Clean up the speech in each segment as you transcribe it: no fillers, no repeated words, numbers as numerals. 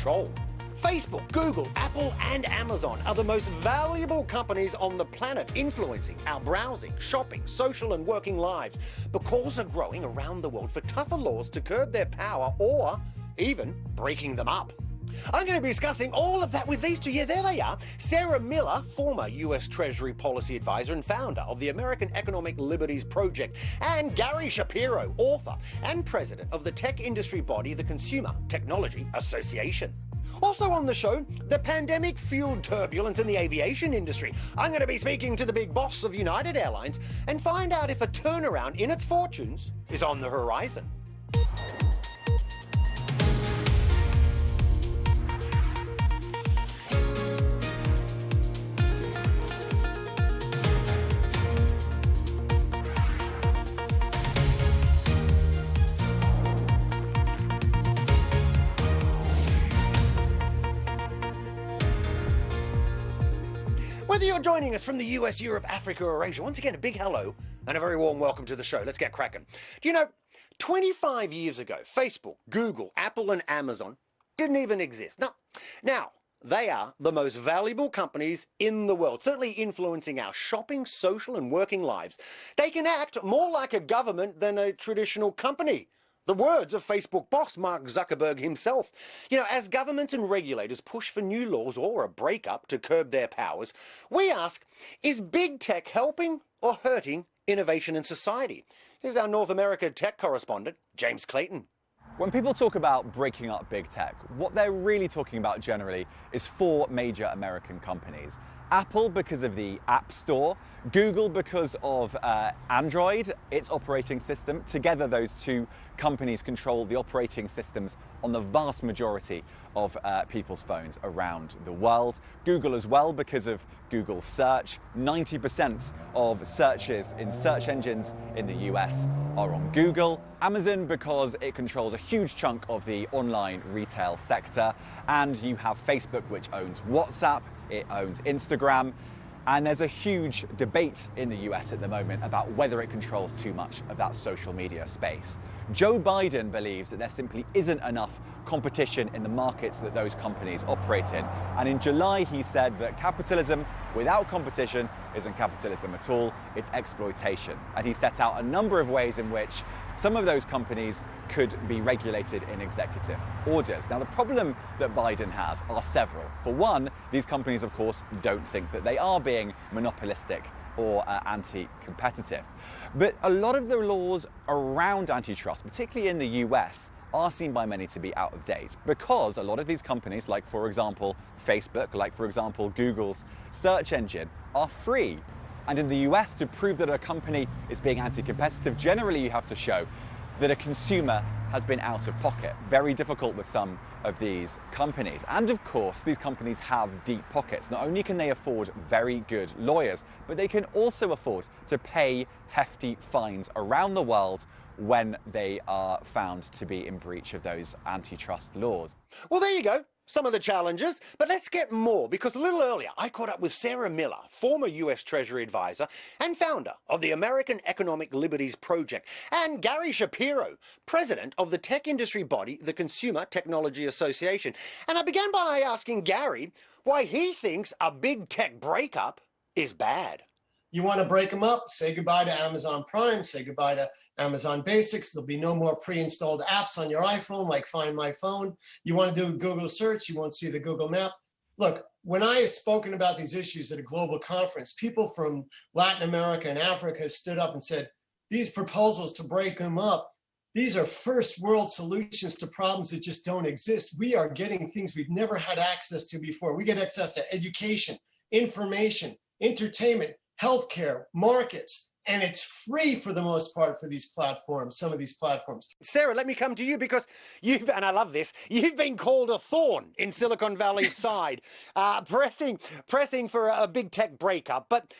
control. Facebook, Google, Apple and Amazon are the most valuable companies on the planet, influencing our browsing, shopping, social and working lives. But calls are growing around the world for tougher laws to curb their power or even breaking them up. I'm going to be discussing all of that with these two. Yeah, there they are. Sarah Miller, former US Treasury Policy Advisor and founder of the American Economic Liberties Project, and Gary Shapiro, author and president of the tech industry body, the Consumer Technology Association. Also on the show, the pandemic-fueled turbulence in the aviation industry. I'm going to be speaking to the big boss of United Airlines and find out if a turnaround in its fortunes is on the horizon. Whether you're joining us from the US, Europe, Africa or Asia, once again, a big hello and a very warm welcome to the show. Let's get cracking. Do you know, 25 years ago, Facebook, Google, Apple and Amazon didn't even exist. Now, they are the most valuable companies in the world, certainly influencing our shopping, social and working lives. They can act more like a government than a traditional company. The words of Facebook boss Mark Zuckerberg himself. You know, as governments and regulators push for new laws or a breakup to curb their powers, we ask, is big tech helping or hurting innovation in society? Here's our North America tech correspondent, James Clayton. When people talk about breaking up big tech, what they're really talking about generally is four major American companies. Apple because of the App Store, Google because of Android, its operating system. Together those two companies control the operating systems on the vast majority of people's phones around the world. Google as well because of Google Search. 90% of searches in search engines in the US are on Google. Amazon because it controls a huge chunk of the online retail sector. And you have Facebook, which owns WhatsApp, it owns Instagram. And there's a huge debate in the US at the moment about whether it controls too much of that social media space. Joe Biden believes that there simply isn't enough competition in the markets that those companies operate in. And in July, he said that capitalism without competition isn't capitalism at all, it's exploitation. And he set out a number of ways in which some of those companies could be regulated in executive orders. Now, the problem that Biden has are several. For one, these companies, of course, don't think that they are being monopolistic or anti-competitive. But a lot of the laws around antitrust, particularly in the US, are seen by many to be out of date because a lot of these companies, like for example Facebook, like for example Google's search engine, are free. And in the US, to prove that a company is being anti-competitive, generally you have to show that a consumer has been out of pocket. Very difficult with some of these companies. And of course, these companies have deep pockets. Not only can they afford very good lawyers, but they can also afford to pay hefty fines around the world when they are found to be in breach of those antitrust laws. Well, there you go. Some of the challenges, but let's get more, because a little earlier I caught up with Sarah Miller, former US Treasury Advisor and founder of the American Economic Liberties Project, and Gary Shapiro, president of the tech industry body, the Consumer Technology Association. And I began by asking Gary why he thinks a big tech breakup is bad. You want to break them up, say goodbye to Amazon Prime, say goodbye to Amazon Basics. There'll be no more pre-installed apps on your iPhone like Find My Phone. You want to do Google search, you won't see the Google map. Look, when I have spoken about these issues at a global conference, people from Latin America and Africa stood up and said, these proposals to break them up, these are first world solutions to problems that just don't exist. We are getting things we've never had access to before. We get access to education, information, entertainment, healthcare, markets, and it's free for the most part for these platforms, some of these platforms. Sarah, let me come to you because you've, and I love this, you've been called a thorn in Silicon Valley's side, pressing for a big tech breakup. But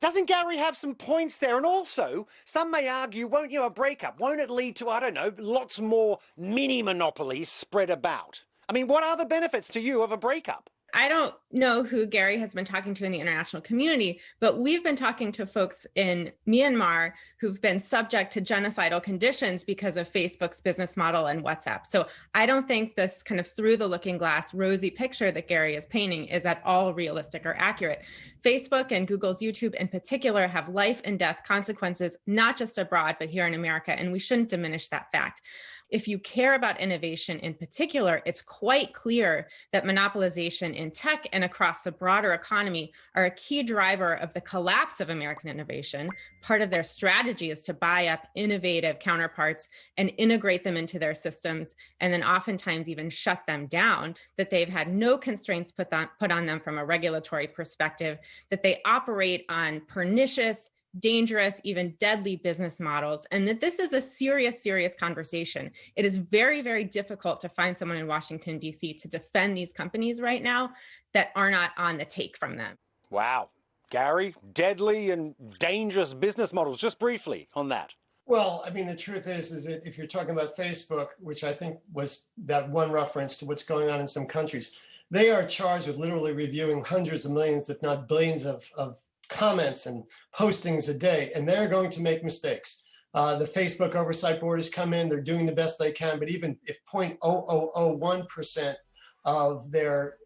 doesn't Gary have some points there? And also, some may argue, a breakup, won't it lead to, I don't know, lots more mini monopolies spread about? I mean, what are the benefits to you of a breakup? I don't know who Gary has been talking to in the international community, but we've been talking to folks in Myanmar who've been subject to genocidal conditions because of Facebook's business model and WhatsApp. So I don't think this kind of through the looking glass rosy picture that Gary is painting is at all realistic or accurate. Facebook and Google's YouTube in particular have life and death consequences, not just abroad, but here in America, and we shouldn't diminish that fact. If you care about innovation in particular, it's quite clear that monopolization in tech and across the broader economy are a key driver of the collapse of American innovation. Part of their strategy is to buy up innovative counterparts and integrate them into their systems, and then oftentimes even shut them down, that they've had no constraints put on them from a regulatory perspective, that they operate on pernicious, dangerous, even deadly business models, and that this is a serious, serious conversation. It is very, very difficult to find someone in Washington, D.C. to defend these companies right now that are not on the take from them. Wow. Gary, deadly and dangerous business models, just briefly on that. Well, I mean, the truth is that if you're talking about Facebook, which I think was that one reference to what's going on in some countries, they are charged with literally reviewing hundreds of millions, if not billions of comments and postings a day, and they're going to make mistakes. The Facebook Oversight Board has come in, they're doing the best they can, but even if 0.0001% of their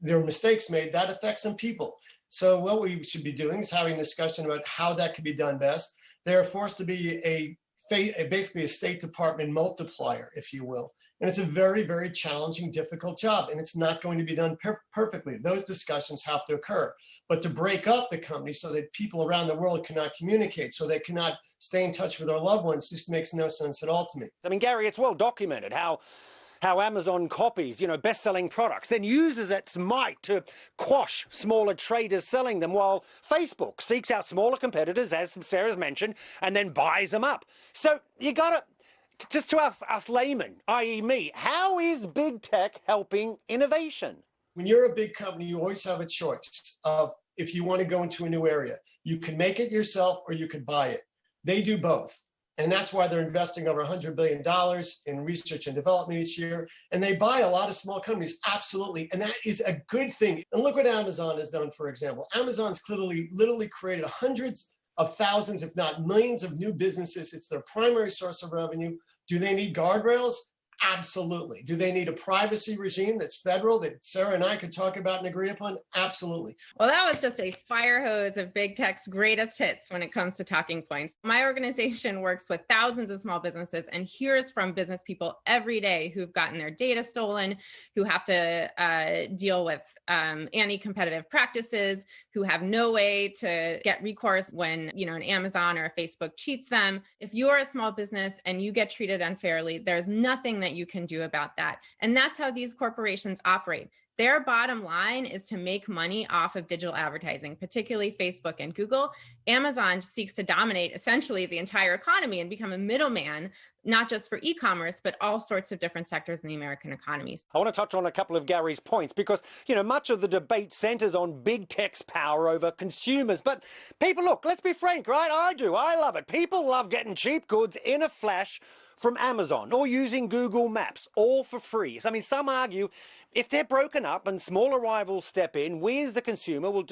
mistakes made, that affects some people. So what we should be doing is having a discussion about how that could be done best. They're forced to be basically a State Department multiplier, if you will. And it's a very, very challenging, difficult job, and it's not going to be done perfectly. Those discussions have to occur. But to break up the company so that people around the world cannot communicate, so they cannot stay in touch with their loved ones, just makes no sense at all to me. I mean, Gary, it's well documented how Amazon copies, best-selling products, then uses its might to quash smaller traders selling them, while Facebook seeks out smaller competitors, as Sarah's mentioned, and then buys them up. So you got to... Just to us laymen, i.e. me, how is big tech helping innovation? When you're a big company, you always have a choice of if you want to go into a new area. You can make it yourself or you could buy it. They do both. And that's why they're investing over $100 billion in research and development each year. And they buy a lot of small companies, absolutely. And that is a good thing. And look what Amazon has done, for example. Amazon's literally created hundreds of thousands, if not millions of new businesses. It's their primary source of revenue. Do they need guardrails? Absolutely. Do they need a privacy regime that's federal that Sarah and I could talk about and agree upon? Absolutely. Well, that was just a fire hose of big tech's greatest hits when it comes to talking points. My organization works with thousands of small businesses and hears from business people every day who've gotten their data stolen, who have to deal with anti-competitive practices, who have no way to get recourse when, an Amazon or a Facebook cheats them. If you're a small business and you get treated unfairly, there's nothing that you can do about that. And that's how these corporations operate. Their bottom line is to make money off of digital advertising, particularly Facebook and Google. Amazon seeks to dominate essentially the entire economy and become a middleman, not just for e-commerce, but all sorts of different sectors in the American economy. I want to touch on a couple of Gary's points because, much of the debate centers on big tech's power over consumers. But people, look, let's be frank, right? I love it. People love getting cheap goods in a flash from Amazon or using Google Maps, all for free. I mean, some argue if they're broken up and smaller rivals step in, we as the consumer we're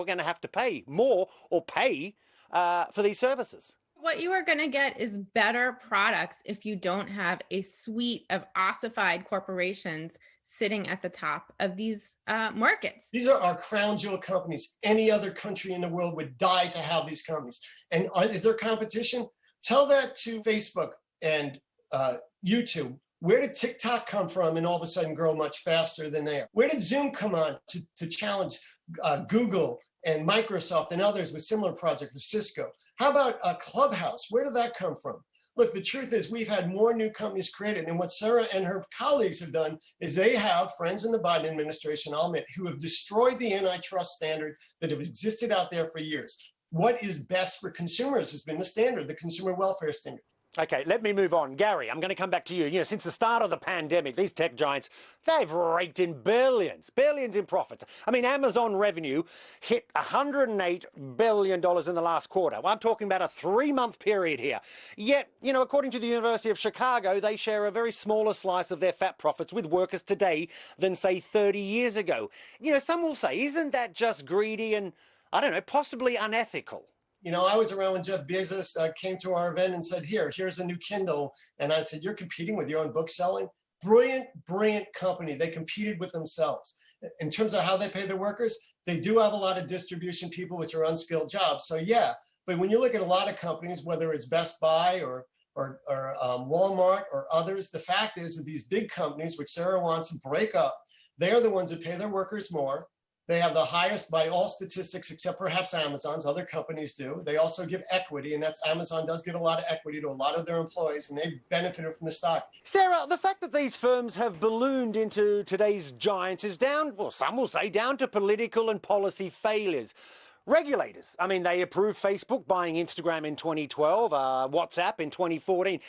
going to have to pay more or pay for these services. What you are going to get is better products if you don't have a suite of ossified corporations sitting at the top of these markets. These are our crown jewel companies. Any other country in the world would die to have these companies. And is there competition? Tell that to Facebook and YouTube. Where did TikTok come from and all of a sudden grow much faster than they are? Where did Zoom come on to challenge Google and Microsoft and others with similar projects with Cisco? How about Clubhouse? Where did that come from? Look, the truth is we've had more new companies created, and what Sarah and her colleagues have done is they have friends in the Biden administration, I'll admit, who have destroyed the antitrust standard that has existed out there for years. What is best for consumers has been the standard, the consumer welfare standard. Okay, let me move on. Gary, I'm going to come back to you. You know, since the start of the pandemic, these tech giants, they've raked in billions in profits. I mean, Amazon revenue hit $108 billion in the last quarter. Well, I'm talking about a 3-month period here. Yet, you know, according to the University of Chicago, they share a very smaller slice of their fat profits with workers today than, say, 30 years ago. You know, some will say, isn't that just greedy and, I don't know, possibly unethical? You know, I was around when Jeff Bezos came to our event and said, here's a new Kindle. And I said, you're competing with your own book selling? Brilliant company. They competed with themselves. In terms of how they pay their workers, they do have a lot of distribution people, which are unskilled jobs. So yeah, but when you look at a lot of companies, whether it's Best Buy or Walmart or others, the fact is that these big companies, which Sarah wants to break up, they are the ones that pay their workers more. They have the highest by all statistics, except perhaps Amazon's. Other companies do. They also give equity, and that's Amazon does give a lot of equity to a lot of their employees, and they benefited from the stock. Sarah, the fact that these firms have ballooned into today's giants is down, well, some will say, down to political and policy failures. Regulators, I mean, they approved Facebook buying Instagram in 2012, WhatsApp in 2014.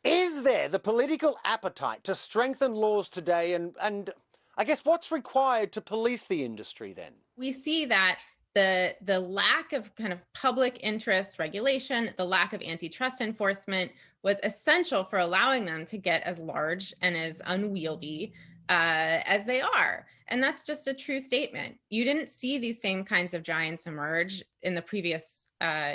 Is there the political appetite to strengthen laws today and I guess what's required to police the industry then? We see that the lack of kind of public interest regulation, the lack of antitrust enforcement was essential for allowing them to get as large and as unwieldy as they are. And that's just a true statement. You didn't see these same kinds of giants emerge in the previous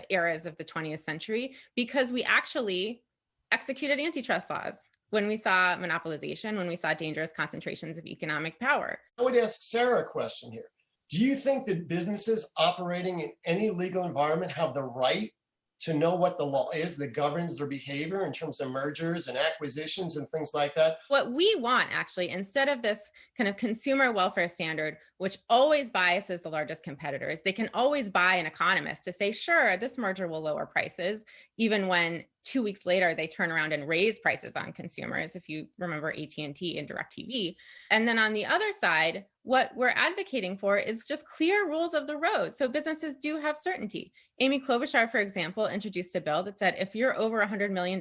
eras of the 20th century because we actually executed antitrust laws. When we saw monopolization, when we saw dangerous concentrations of economic power. I would ask Sarah a question here. Do you think that businesses operating in any legal environment have the right to know what the law is that governs their behavior in terms of mergers and acquisitions and things like that? What we want, actually, instead of this kind of consumer welfare standard, which always biases the largest competitors, they can always buy an economist to say, sure, this merger will lower prices, even when 2 weeks later they turn around and raise prices on consumers, if you remember AT&T and DirecTV. And then on the other side, what we're advocating for is just clear rules of the road. So businesses do have certainty. Amy Klobuchar, for example, introduced a bill that said, if you're over $100 million,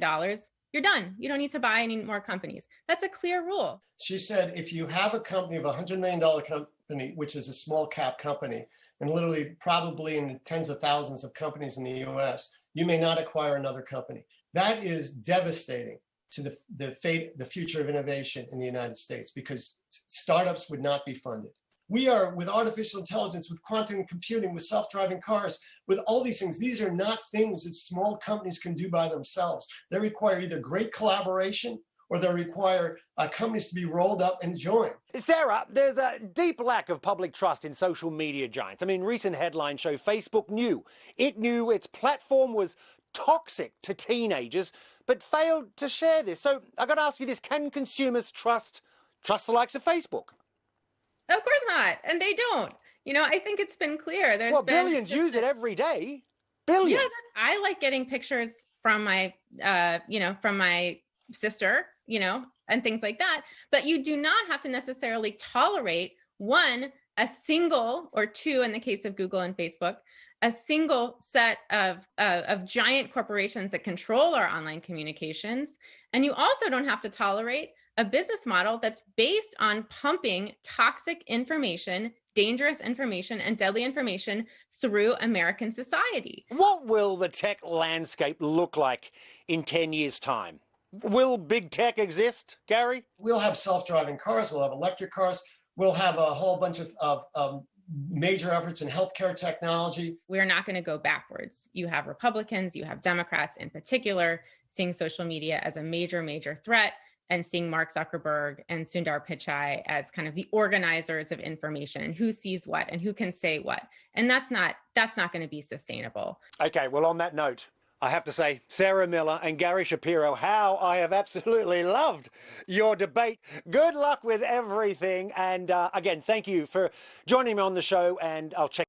you're done. You don't need to buy any more companies. That's a clear rule. She said, if you have a company of $100 million company, which is a small cap company, and literally probably in the tens of thousands of companies in the US, you may not acquire another company. That is devastating to the future of innovation in the United States because startups would not be funded. We are, with artificial intelligence, with quantum computing, with self-driving cars, with all these things, these are not things that small companies can do by themselves. They require either great collaboration or they require companies to be rolled up and joined. Sarah, there's a deep lack of public trust in social media giants. I mean, recent headlines show Facebook knew its platform was toxic to teenagers, but failed to share this. So I've got to ask you this, can consumers trust the likes of Facebook? Of course not. And they don't. You know, I think it's been clear. Billions use it every day. Billions. Yeah, I like getting pictures from my, from my sister, and things like that. But you do not have to necessarily tolerate a single or two, in the case of Google and Facebook, a single set of giant corporations that control our online communications. And you also don't have to tolerate a business model that's based on pumping toxic information, dangerous information, and deadly information through American society. What will the tech landscape look like in 10 years' time? Will big tech exist, Gary? We'll have self-driving cars, we'll have electric cars, we'll have a whole bunch of major efforts in healthcare technology. We're not going to go backwards. You have Republicans, you have Democrats in particular, seeing social media as a major, major threat, and seeing Mark Zuckerberg and Sundar Pichai as kind of the organizers of information and who sees what and who can say what. And that's not going to be sustainable. Okay, well, on that note, I have to say, Sarah Miller and Gary Shapiro, how I have absolutely loved your debate. Good luck with everything. And again, thank you for joining me on the show, and I'll check